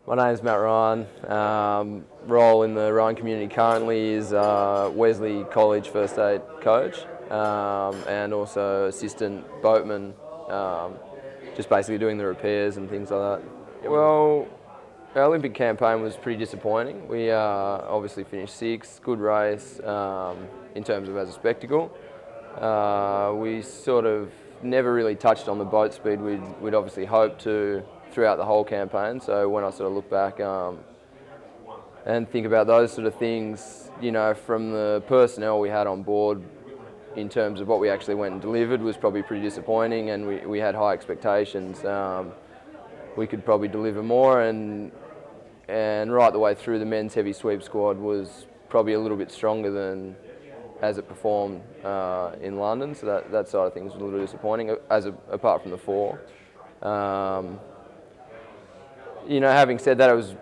My name's Matt Ryan. Role in the rowing community currently is Wesley College first aid coach and also assistant boatman, just basically doing the repairs and things like that. Well, our Olympic campaign was pretty disappointing. We obviously finished sixth, good race in terms of as a spectacle. We sort of never really touched on the boat speed we'd obviously hoped to throughout the whole campaign. So when I sort of look back and think about those sort of things, you know, from the personnel we had on board in terms of what we actually went and delivered was probably pretty disappointing, and we had high expectations. We could probably deliver more, and right the way through, the men's heavy sweep squad was probably a little bit stronger than as it performed in London, so that side of things was a little disappointing, apart from the four. You know, having said that, it was an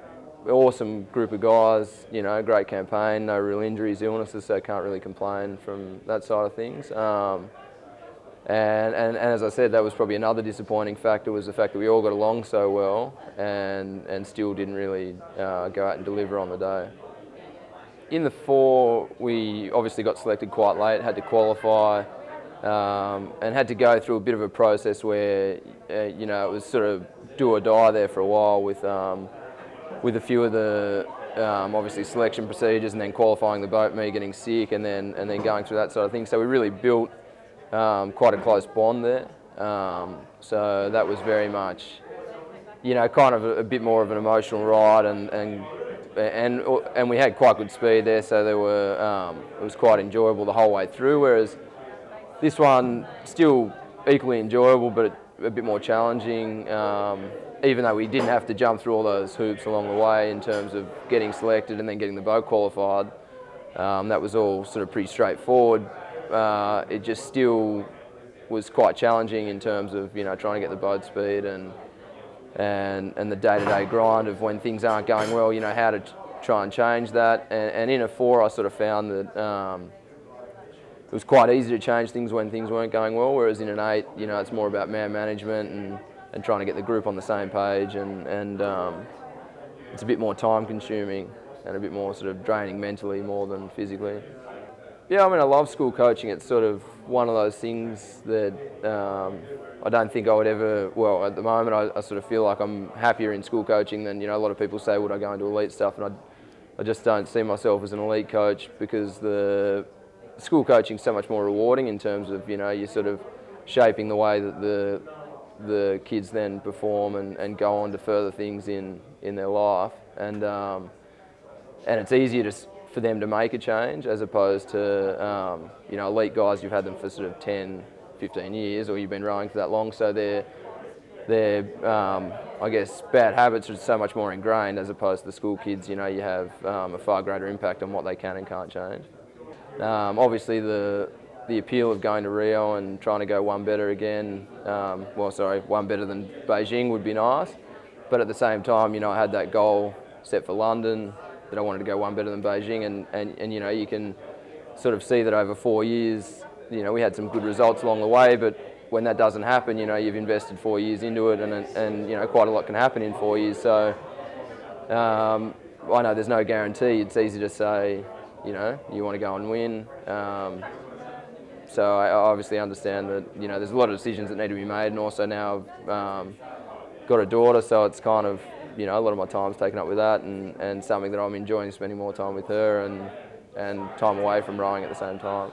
awesome group of guys, you know, great campaign, no real injuries, illnesses, so can't really complain from that side of things. And as I said, that was probably another disappointing factor, was the fact that we all got along so well and still didn't really go out and deliver on the day. In the four, we obviously got selected quite late, had to qualify, and had to go through a bit of a process where, you know, it was sort of do or die there for a while with a few of the obviously selection procedures, and then qualifying the boat, me getting sick, and then going through that sort of thing. So we really built quite a close bond there. So that was very much, you know, kind of a bit more of an emotional ride, and we had quite good speed there, so there were it was quite enjoyable the whole way through. Whereas this one, still equally enjoyable, but a bit more challenging, even though we didn't have to jump through all those hoops along the way in terms of getting selected and then getting the boat qualified. That was all sort of pretty straightforward. It just still was quite challenging in terms of, you know, trying to get the boat speed and the day-to-day grind of when things aren't going well, you know, how to try and change that. And in a four, I sort of found that it was quite easy to change things when things weren't going well, whereas in an eight, you know, it's more about man management and trying to get the group on the same page, and it's a bit more time consuming and a bit more sort of draining mentally more than physically. Yeah, I mean, I love school coaching. It's sort of one of those things that I don't think I would ever, well, at the moment I sort of feel like I'm happier in school coaching than, you know, a lot of people say, would I go into elite stuff? And I just don't see myself as an elite coach, because the school coaching is so much more rewarding in terms of, you know, you're sort of shaping the way that the kids then perform and go on to further things in their life, and it's easier for them to make a change, as opposed to you know, elite guys, you've had them for sort of 10, 15 years, or you've been rowing for that long, so their I guess bad habits are so much more ingrained, as opposed to the school kids. You know, you have a far greater impact on what they can and can't change. Obviously the appeal of going to Rio and trying to go one better again, one better than Beijing would be nice, but at the same time, you know, I had that goal set for London, that I wanted to go one better than Beijing, and you know, you can sort of see that over 4 years, you know, we had some good results along the way, but when that doesn't happen, you know, you've invested 4 years into it, and you know, quite a lot can happen in 4 years. So I know there's no guarantee. It's easy to say, you know, you want to go and win. So I obviously understand that, you know, there's a lot of decisions that need to be made, and also now I've got a daughter, so it's kind of, you know, a lot of my time's taken up with that, and something that I'm enjoying, spending more time with her and time away from rowing at the same time.